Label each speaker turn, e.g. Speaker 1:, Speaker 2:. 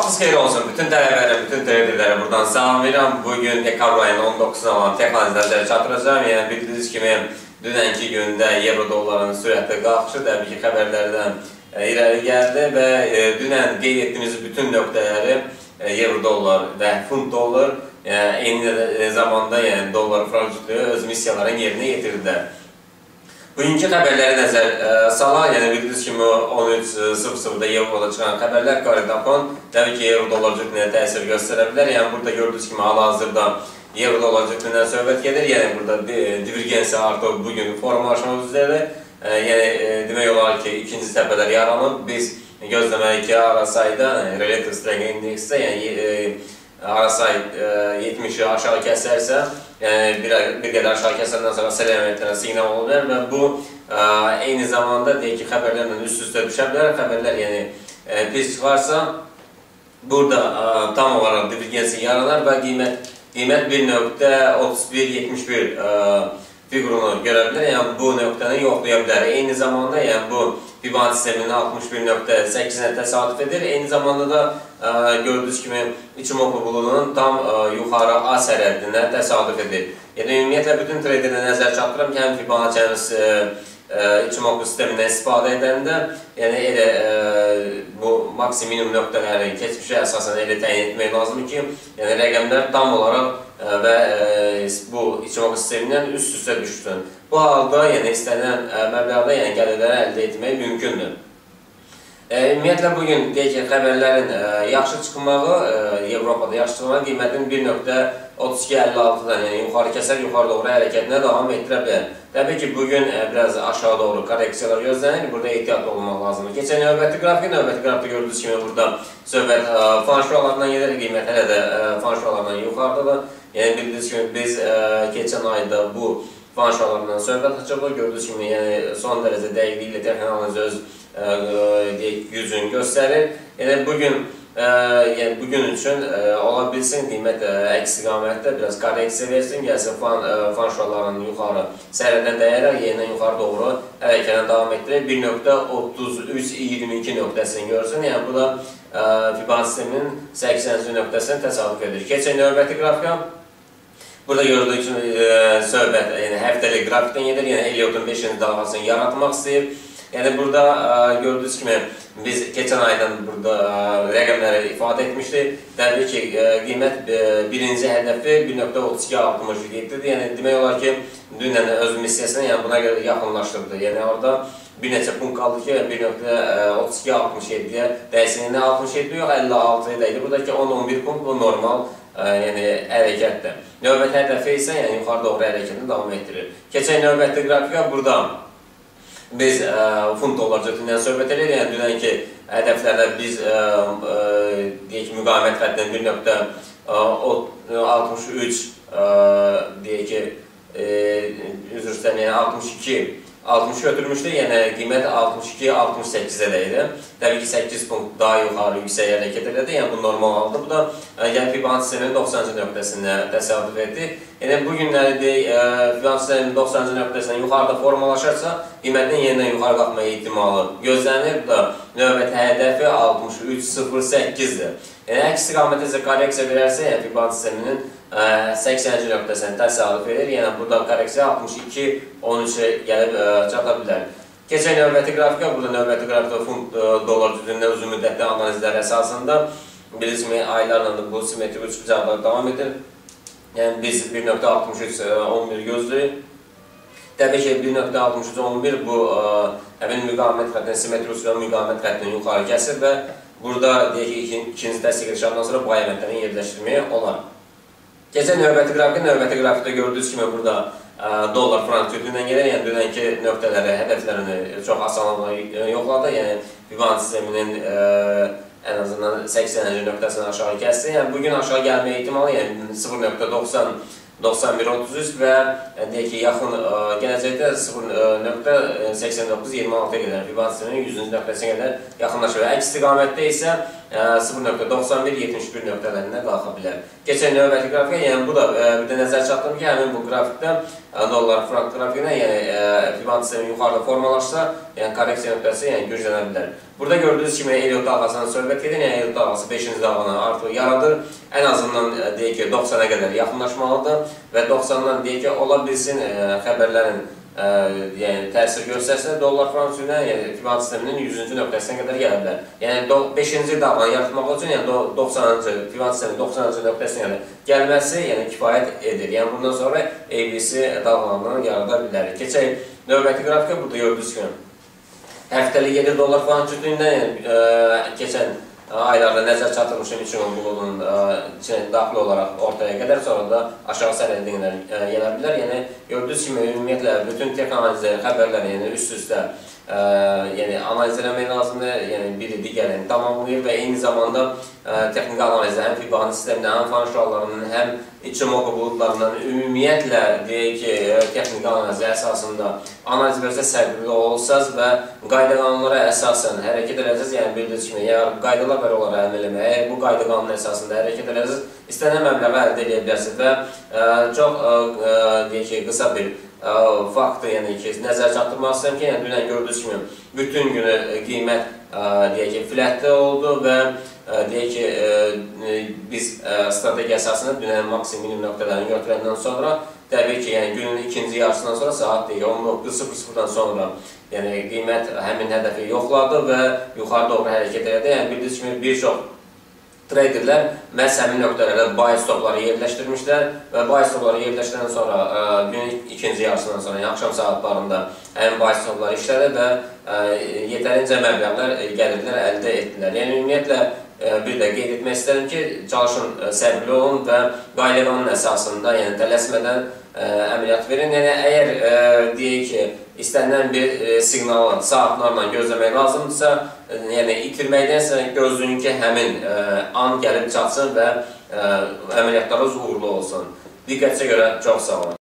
Speaker 1: Vaxtınız xeyir olsun. Bütün tələbələrə, bütün tələbələrə buradan salamlayıram. Bugün dekabr ayının 19-una olan texnoloji nəzərə çatdıracağım. Yəni bildiyiniz kimi dünənki gündə euro dollarının sürətli qalxışı təbii ki xəbərlərdən irəli gəldi və dünən qeyd etdiyimiz bütün nöqtələri euro dollar və funt dollar eyni zamanda yəni dollar frank öz missiyalarını yerinə yetirdilər. Bugünkü xəbərləri nəzər salaq, yəni bildiyiniz kimi 13.00-da Euroda çıxan xəbərlər Qaridakon təbii ki, euro-dollar cütlüyünə təsir göstərə bilər. Yəni burada gördüyünüz kimi hal-hazırda euro-dollar cütlüyündən söhbət gedir. Yəni burada divergensiya artıq bugün formalaşmaq üzrədir. Yəni demək olar ki, ikinci təpələr yaranıb. Biz gözləməliyik ki, arasayda, Relative Strength Index-də, yəni arasay 70-i aşağı kəsərsə, bir qədər aşağı kəsəndən sonra sel əməliyyatlarına siqnal ola bilər və bu eyni zamanda deyək ki, xəbərlərlə üst-üstə düşə bilər. Xəbərlər yəni pis çıxarsa, burada tam olaraq divergensiya yaranar və qiymət 1.3171 fiqurunu görə bilər. Yəni bu nöqtəni yoxlaya bilər. Eyni zamanda yəni bu Fibonacci sisteminin 61.8-ə təsadüf edir. Eyni zamanda da gördüyünüz kimi Ichimoku bulunun tam yuxarı A sərhədinə təsadüf edir. Yəni ümumiyyətlə bütün traderlə nəzər çatdırıram ki, həm Fibonacci Ichimoku sistemindən istifadə edəndə yəni elə bu maksimum nöqtələri keçmişə əsasən elə təyin etmək lazımdır ki, yəni rəqəmlər tam olaraq və bu Ichimoku sistemindən üst-üstə düşsün. Bu halda yəni istənilən məbləğdə yəni gəlirləri əldə etmək mümkündür. Ümumiyyətlə bugün deyək ki, xəbərlərin yaxşı çıxmağı, Avropada yaxşı çıxmağı qiymətin 1.3256-dan yəni yuxarı kəsər, yuxarı doğru hərəkətinə davam etdirə bilər. Təbii ki, bugün biraz aşağı doğru korreksiyalar gözlənir, burada ehtiyatlı olmaq lazımdır. Keçən növbəti qrafikdə gördüyünüz kimi burada söhbət fan şüalarından gedir, qiymət hələ də fan şüalarından yuxarıdadır. Yəni bildiyiniz kimi biz keçən ayda bu fan şüalarından söhbət açıqdır, gördüyünüz kimi yəni son dərəcə dəqiqliklə texnik analiz öz gücünü göstərir. Yəni bugün üçün ola bilsin qiymət əks istiqamətdə biraz korreksiya versin, gəlsin fan şüalarının yuxarı sərhəddən dəyərək yenidən yuxarı doğru hərəkətə davam etdirək. 1.3322 nöqtəsini görsün. Yəni bu da Fibonacci sisteminin 80-ci nöqtəsini təsadüf edir. Keçək növbəti qrafikə. Burada gördüyünüz kimi söhbət həftəlik qrafikdən gedir. Yəni Elliot'un 5-ci dalğasını yaratmaq istəyir. Yəni burada gördüyünüz kimi biz keçən aydan burada rəqəmləri ifadə etmişdik. Təbii ki, qiymət birinci hədəfi 1.3267-dir. Yəni demək olar ki, dünən öz missiyasını yəni buna görə yaxınlaşdırdı. Yəni orada bir neçə punkt qaldı ki, 1.3267-yə dəyişini 67 yox, 56 idi. Buradakı 10-11 punkt bu normal hərəkətdir. Növbəti hədəfi isə yəni yuxarı doğru hərəkətini davam etdirir. Keçək növbəti qrafikə burada biz funt dollar cütlüyündən söhbət edirik. Yəni dünənki hədəflərdə biz deyək ki, müqavimət xəttinin 1.63 deyək ki, üzr istəyirəm, yəni 60 götürmüşdü, yəni qiymət 62-68-ə dəydi. Təbii ki, 8 punkt daha yuxarı yüksək hərəkət elədi, yəni bu normal haldır. Bu da yəni Fibonacci sisteminin 90-cı nöqtəsində təsadüf etdi. Yəni bu günləri Fibonacci sisteminin 90-cı nöqtəsindən yuxarıda formalaşarsa, qiymətin yenidən yuxarı qalxma ehtimalı gözlənir. Bu da növbəti hədəfi 63.08-dir. Yəni əks istiqamətdə isə korreksiya verərsə, yəni Fibonacci sisteminin 80-ci nöqtəsini təsadüf edir. Yəni burada korreksiya 62-13-ə gəlib çata bilər. Keçək növbəti qrafikə. Burada növbəti qrafikdə funt dollar cütlüyündə uzun müddətli analizlər əsasında bilirsiniz kimi aylarla bu simmetrik uçuş bucaqları davam edir. Yəni biz 1.6311 gözləyirik. Təbii ki, 1.6311 bu həmin müqavimət xəttinin simmetrik uçuş və müqavimət xəttinin yuxarı kəsir və burada deyək ki, ikinci dəstək işarından sonra bu əməliyyatların yerləşdirməyə olar. Keçən növbəti qrafikdə gördüyünüz kimi burada dollar frank cütlüyündən gelir. Yəni dünənki nöqtələri, hədəflərini çox asanlıqla yoxladı. Yəni Fibonacci sisteminin ən azından 80-ci nöqtəsini aşağı kəsdi. Yəni bugün aşağı gəlmə ehtimalı yəni 0.9133 və deyək ki, yaxın gələcəkdə 0.8926-ya qədər Fibonacci sisteminin 100-cü nöqtəsinə qədər yaxınlaşır. Əks istiqamətdə isə 0.9171 nöqtələrində qalxa bilər. Keçən növbəti qrafikə, yəni bu da bir də nəzər çatdım ki, həmin bu qrafikdə dollar frank qrafikinə, yəni Fibonacci sistemi yuxarıda formalaşsa, yəni korreksiya nöqtəsi güclənə bilər. Burada gördüyünüz kimi Elliot dalğasından söhbət gedir. Yəni Elliot dalğası 5-ci dalğanı artıq yaradır. Ən azından deyək ki, 90-a qədər yaxınlaşmalıdır və 90-dan deyək ki, ola bilsin xəbərlərin yəni təsir göstərsə dollar-frank üzrə, yəni Fibonacci sisteminin 100-cü nöqtəsinə qədər gələ bilər. Yəni 5-ci dalğanı yaratmaq üçün, yəni 90-cı Fibonacci sisteminin 90-cı nöqtəsinə gəlməsi, yəni kifayət edir. Yəni bundan sonra ABC dalğalarını yarada bilərik. Keçək növbəti qrafika. Burada gördüyünüz kimi həftəlik 7 dollar-frank cütlüyündən, yəni keçən aylarda nəzər çatdırmışım üçün bunun içine daxil olaraq ortaya qədər, sonra da aşağı sərhədinlər gələ bilər. Yəni gördüyünüz kimi ümumiyyətlə bütün tek analizləri, xəbərləri yəni üst-üstə yəni analiz eləmək lazımdır. Yəni biri digərini tamamlayır və eyni zamanda texniki analizdə həm Fibonacci sistemində, həm fan şüalarının, həm Ichimoku buludlarından ümumiyyətlə deyək ki, texniki analizi əsasında analiz versə səbirli olsaz və qayda qanunlara əsasən hərəkət edəcəksiniz. Yəni bildiyiniz kimi, əgər qaydalar var onlara əməl etmək, əgər bu qayda qanunu əsasında hərəkət edəcəksiniz, istənilən məbləği əldə edə bilərsiniz və çox deyək ki, qısa bir faktı, yəni ki, nəzər çatdırmaq istəyirəm ki, yəni dünən gördüyünüz kimi bütün günü qiymət deyək ki, flatdə oldu və deyək ki, biz strategiya əsasında dünən maksimum nöqtələrini götürəndən sonra təbii ki, yəni günün ikinci yarısından sonra saat deyək 19:00-dan sonra yəni qiymət həmin hədəfi yoxladı və yuxarı doğru hərəkət elədi. Yəni bildiyiniz kimi bir çox traderlər məhz həmin nöqtələrdə buy stopları yerləşdirmişlər və buy stopları yerləşdirəndən sonra günün ikinci yarısından sonra, yəni axşam saatlarında həmin buy stopları işlədi və yetərincə məbləğlər, gəlirlər əldə etdilər. Yəni ümumiyyətlə bir də qeyd etmək istəyirəm ki, çalışın səbirli olun və qayda qanunun əsasında, yəni tələsmədən əməliyyat verin. Yəni əgər deyək ki, istənilən bir siqnalı saatlarla gözləmək lazımdırsa, yəni itirməkdənsə gözləyin ki, həmin an gəlib çatsın və əməliyyatlarınız uğurlu olsun. Diqqətinizə görə çox sağ olun.